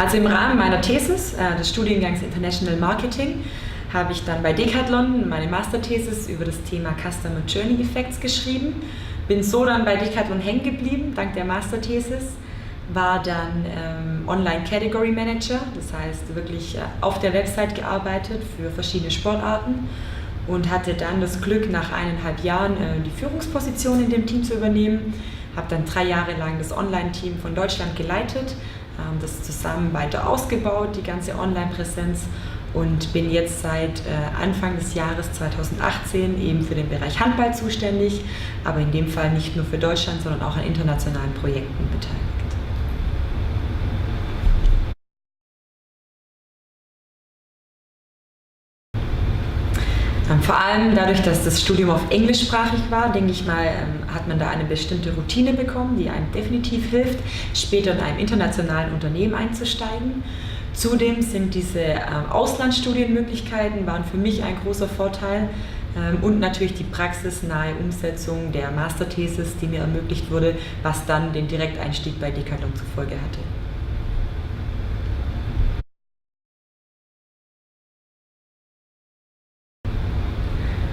Also im Rahmen meiner Thesis des Studiengangs International Marketing habe ich dann bei Decathlon meine Masterthesis über das Thema Customer Journey Effects geschrieben. Bin so dann bei Decathlon hängen geblieben, dank der Masterthesis. War dann Online Category Manager, das heißt wirklich auf der Website gearbeitet für verschiedene Sportarten und hatte dann das Glück, nach 1,5 Jahren die Führungsposition in dem Team zu übernehmen. Habe dann 3 Jahre lang das Online-Team von Deutschland geleitet, das zusammen weiter ausgebaut, die ganze Online-Präsenz, und bin jetzt seit Anfang des Jahres 2018 eben für den Bereich Handball zuständig, aber in dem Fall nicht nur für Deutschland, sondern auch an internationalen Projekten beteiligt. Vor allem dadurch, dass das Studium auf englischsprachig war, denke ich mal, hat man da eine bestimmte Routine bekommen, die einem definitiv hilft, später in einem internationalen Unternehmen einzusteigen. Zudem sind diese Auslandsstudienmöglichkeiten waren für mich ein großer Vorteil und natürlich die praxisnahe Umsetzung der Masterthesis, die mir ermöglicht wurde, was dann den Direkteinstieg bei Decathlon zur Folge hatte.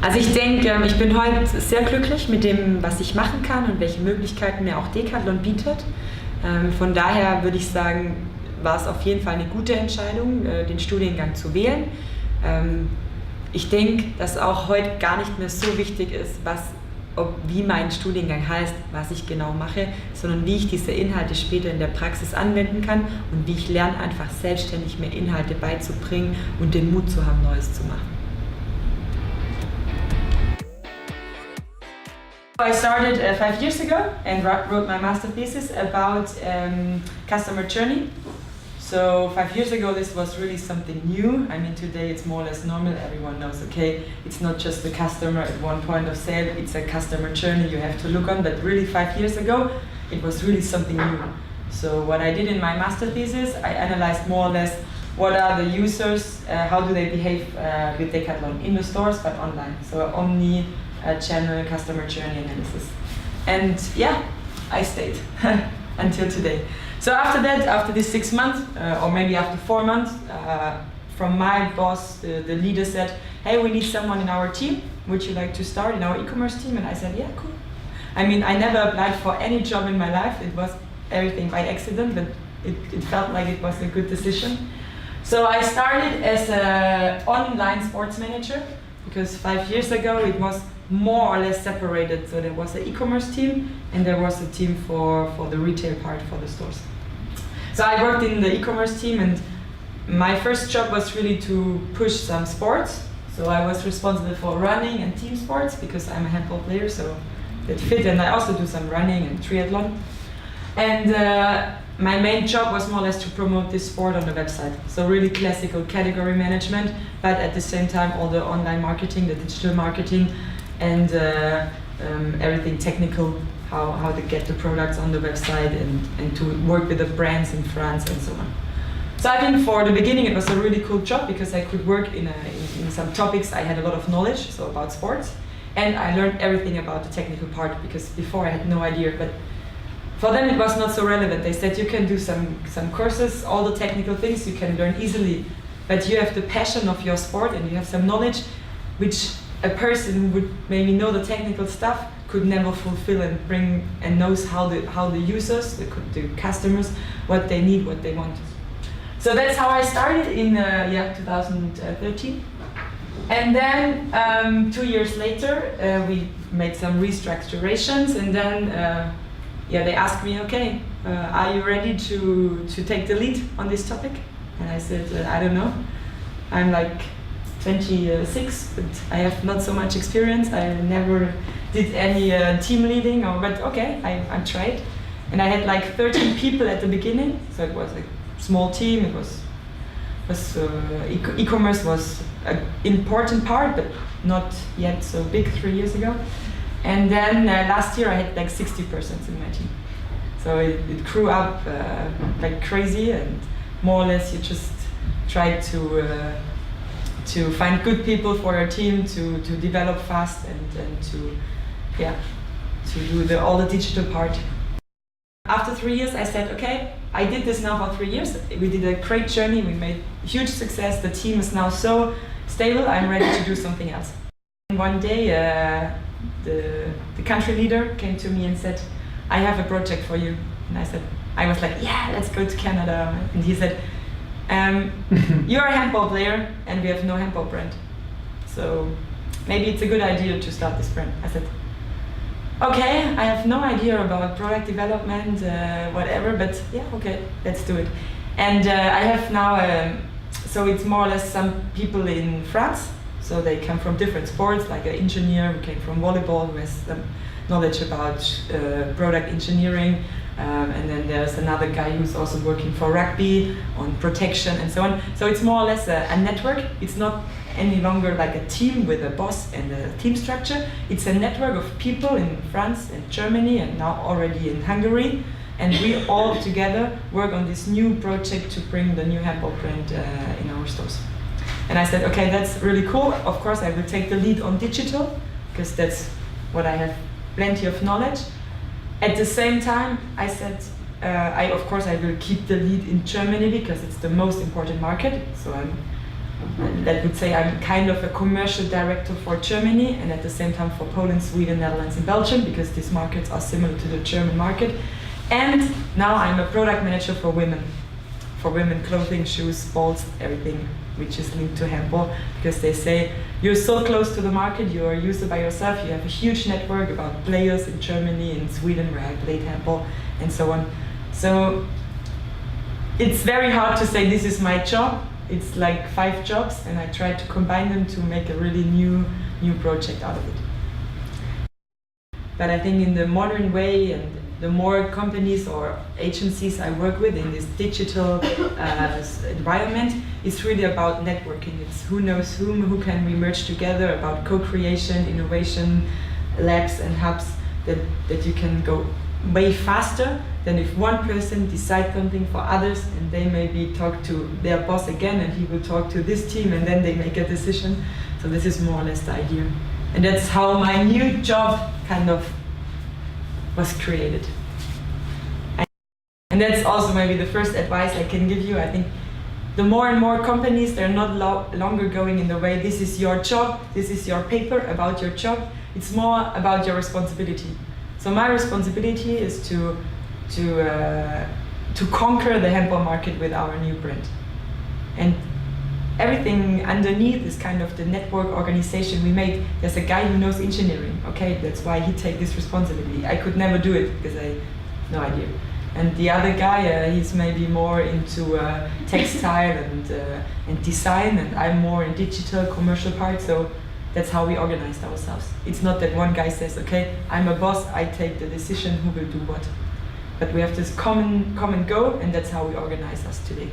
Also ich denke, ich bin heute sehr glücklich mit dem, was ich machen kann und welche Möglichkeiten mir auch Decathlon bietet. Von daher würde ich sagen, war es auf jeden Fall eine gute Entscheidung, den Studiengang zu wählen. Ich denke, dass auch heute gar nicht mehr so wichtig ist, wie mein Studiengang heißt, was ich genau mache, sondern wie ich diese Inhalte später in der Praxis anwenden kann und wie ich lerne, einfach selbstständig mir Inhalte beizubringen und den Mut zu haben, Neues zu machen. I started 5 years ago and wrote my master thesis about customer journey. So 5 years ago this was really something new. I mean, today it's more or less normal. Everyone knows, okay, it's not just the customer at one point of sale, it's a customer journey you have to look on. But really 5 years ago it was really something new. So what I did in my master thesis, I analyzed more or less what are the users, how do they behave with Decathlon in the stores but online. So omni-channel customer journey analysis. And yeah, I stayed until today. So after that, after these 6 months, or maybe after 4 months, from my boss, the leader said, hey, we need someone in our team. Would you like to start in our e-commerce team? And I said, yeah, cool. I mean, I never applied for any job in my life. It was everything by accident, but it felt like it was a good decision. So I started as an online sports manager, because 5 years ago it was more or less separated. So there was an e-commerce team and there was a team for the retail part, for the stores. So I worked in the e-commerce team, and my first job was really to push some sports. So I was responsible for running and team sports, because I'm a handball player, so that fit, and I also do some running and triathlon. And my main job was more or less to promote this sport on the website. So really classical category management, but at the same time all the online marketing, the digital marketing, and everything technical, how to get the products on the website and to work with the brands in France and so on. So I think for the beginning it was a really cool job, because I could work in some topics I had a lot of knowledge, so about sports, and I learned everything about the technical part, because before I had no idea. But for them it was not so relevant. They said you can do some courses, all the technical things you can learn easily, but you have the passion of your sport and you have some knowledge which a person who would maybe know the technical stuff could never fulfill and bring, and knows how the users, the customers, what they need, what they want. So that's how I started in 2013. And then 2 years later we made some restructurations, and then they asked me, okay, are you ready to take the lead on this topic? And I said, I don't know. I'm like 26, but I have not so much experience. I never did any team leading, but okay, I tried. And I had like 13 people at the beginning, so it was a small team. It was e-commerce was an important part, but not yet so big 3 years ago. And then last year I had like 60 persons in my team. So it grew up like crazy, and more or less you just try to find good people for your team, to develop fast, and to do all the digital part. After 3 years, I said, okay, I did this now for 3 years. We did a great journey. We made huge success. The team is now so stable. I'm ready to do something else. And one day, the country leader came to me and said, I have a project for you. And I was like, yeah, let's go to Canada. And he said, you're a handball player and we have no handball brand. So maybe it's a good idea to start this brand. I said, okay, I have no idea about product development, whatever, but yeah, okay, let's do it. And I have now, so it's more or less some people in France, so they come from different sports, like an engineer who came from volleyball, who has some knowledge about product engineering, and then there's another guy who's also working for rugby on protection and so on. So it's more or less a network. It's not any longer like a team with a boss and a team structure. It's a network of people in France and Germany and now already in Hungary, and we all together work on this new project to bring the new handball brand in our stores. And I said, okay, that's really cool. Of course, I will take the lead on digital because that's what I have plenty of knowledge. At the same time, I said, of course I will keep the lead in Germany because it's the most important market. So that would say I'm kind of a commercial director for Germany and at the same time for Poland, Sweden, Netherlands and Belgium, because these markets are similar to the German market. And now I'm a product manager for women. For women, clothing, shoes, balls, everything which is linked to handball, because they say you're so close to the market, you're a user by yourself, you have a huge network about players in Germany and Sweden where I played handball and so on. So it's very hard to say this is my job. It's like 5 jobs and I try to combine them to make a really new project out of it. But I think in the modern way, and the more companies or agencies I work with in this digital environment, it's really about networking. It's who knows whom, who can we merge together, about co-creation, innovation, labs and hubs, that you can go way faster than if one person decides something for others and they maybe talk to their boss again and he will talk to this team and then they make a decision. So this is more or less the idea. And that's how my new job kind of was created. And that's also maybe the first advice I can give you. I think the more and more companies, they're not longer going in the way, this is your job, this is your paper about your job. It's more about your responsibility. So my responsibility is to conquer the handball market with our new brand. And everything underneath is kind of the network organization we made. There's a guy who knows engineering. Okay, that's why he takes this responsibility. I could never do it because I have no idea. And the other guy, he's maybe more into textile and design, and I'm more in digital commercial part. So that's how we organized ourselves. It's not that one guy says, okay, I'm a boss, I take the decision who will do what. But we have this common go, and that's how we organize us today.